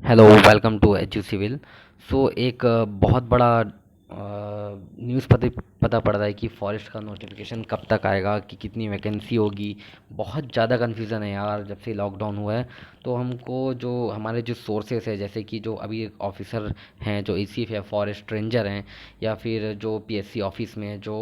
Hello, welcome to edu civil. एक बहुत बड़ा न्यूज़ पता पड़ रहा है कि फॉरेस्ट का नोटिफिकेशन कब तक आएगा, कि कितनी वैकेंसी होगी। बहुत ज़्यादा कन्फ्यूज़न है यार, जब से लॉकडाउन हुआ है। तो हमको जो हमारे जो सोर्सेस है, जैसे कि जो अभी एक ऑफिसर हैं जो एसीएफ या फॉरेस्ट रेंजर हैं, या फिर जो पीएससी ऑफिस में जो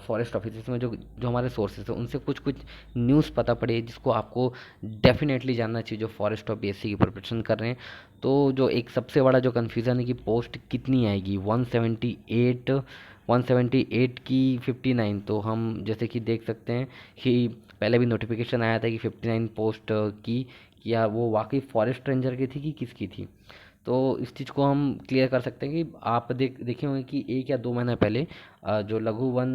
फॉरेस्ट ऑफिस में जो जो हमारे सोर्सेज हैं, उनसे कुछ कुछ न्यूज़ पता पड़ी है जिसको आपको डेफिनेटली जानना चाहिए जो फॉरेस्ट और पीएससी की प्रिपरेशन कर रहे हैं। तो जो एक सबसे बड़ा जो कन्फ्यूज़न है कि पोस्ट कितनी आएगी, 178, 178 की 59। तो हम जैसे कि देख सकते हैं कि पहले भी नोटिफिकेशन आया था कि 59 पोस्ट की, या वो वाकई फॉरेस्ट रेंजर की थी कि किसकी थी। तो इस चीज़ को हम क्लियर कर सकते हैं कि आप देखे होंगे कि 1 या 2 महीने पहले जो लघु वन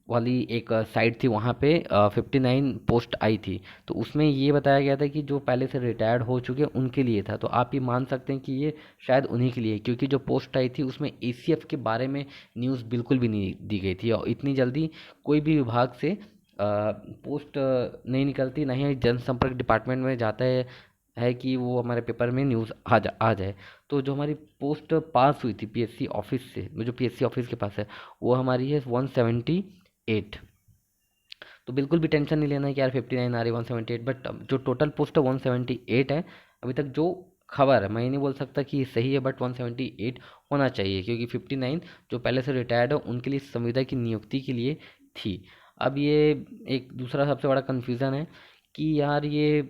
वाली एक साइट थी, वहाँ पे 59 पोस्ट आई थी। तो उसमें ये बताया गया था कि जो पहले से रिटायर्ड हो चुके हैं उनके लिए था। तो आप ये मान सकते हैं कि ये शायद उन्हीं के लिए है, क्योंकि जो पोस्ट आई थी उसमें एसीएफ के बारे में न्यूज़ बिल्कुल भी नहीं दी गई थी। और इतनी जल्दी कोई भी विभाग से पोस्ट नहीं निकलती, ना ही जनसंपर्क डिपार्टमेंट में जाता है कि वो हमारे पेपर में न्यूज़ आ जाए। तो जो हमारी पोस्ट पास हुई थी पीएससी ऑफिस से, जो पीएससी ऑफिस के पास है, वो हमारी है 178। तो बिल्कुल भी टेंशन नहीं लेना है कि यार 59 आ रही 178, बट जो टोटल पोस्ट है 178 है। अभी तक जो खबर है, मैं ये नहीं बोल सकता कि ये सही है, बट 178 होना चाहिए, क्योंकि 59 जो पहले से रिटायर्ड है उनके लिए संविदा की नियुक्ति के लिए थी। अब ये एक दूसरा सबसे बड़ा कन्फ्यूज़न है कि यार ये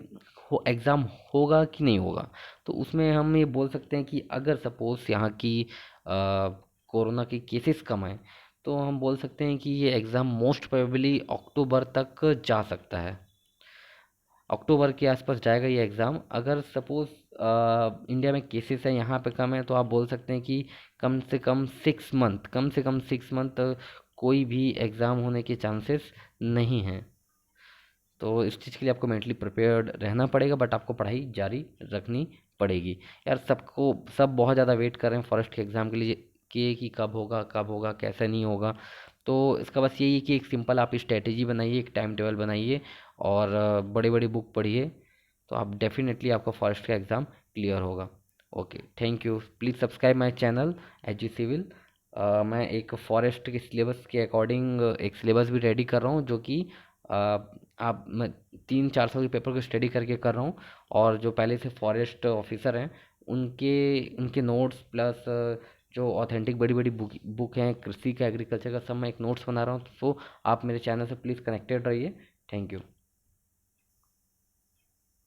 हो एग्ज़ाम होगा कि नहीं होगा। तो उसमें हम ये बोल सकते हैं कि अगर सपोज़ यहाँ की कोरोना के केसेस कम आए, तो हम बोल सकते हैं कि ये एग्ज़ाम मोस्ट प्रोबेबली अक्टूबर तक जा सकता है। अक्टूबर के आसपास जाएगा ये एग्ज़ाम। अगर सपोज़ इंडिया में केसेस हैं यहाँ पे कम है, तो आप बोल सकते हैं कि कम से कम 6 मंथ कोई भी एग्ज़ाम होने के चांसेस नहीं हैं। तो इस चीज़ के लिए आपको मेंटली प्रिपेयर्ड रहना पड़ेगा, बट आपको पढ़ाई जारी रखनी पड़ेगी। यार सब बहुत ज़्यादा वेट कर रहे हैं फॉरेस्ट के एग्ज़ाम के लिए, कि कब होगा, कैसे नहीं होगा। तो इसका बस यही है कि एक सिंपल आप स्ट्रेटेजी बनाइए, एक टाइम टेबल बनाइए, और बड़ी बड़ी बुक पढ़िए। तो आप डेफिनेटली आपका फॉरेस्ट का एग्ज़ाम क्लियर होगा। Okay, thank you. Please subscribe my channel H G civil. मैं एक फॉरेस्ट के सिलेबस के अकॉर्डिंग एक सिलेबस भी रेडी कर रहा हूँ, जो कि अ, आप मैं 300-400 के पेपर को स्टडी करके कर रहा हूँ। और जो पहले से फॉरेस्ट ऑफिसर हैं, उनके उनके नोट्स प्लस जो ऑथेंटिक बड़ी बड़ी बुक हैं कृषि का, एग्रीकल्चर का, सब मैं एक नोट्स बना रहा हूँ। सो आप मेरे चैनल से प्लीज़ कनेक्टेड रहिए। Thank you.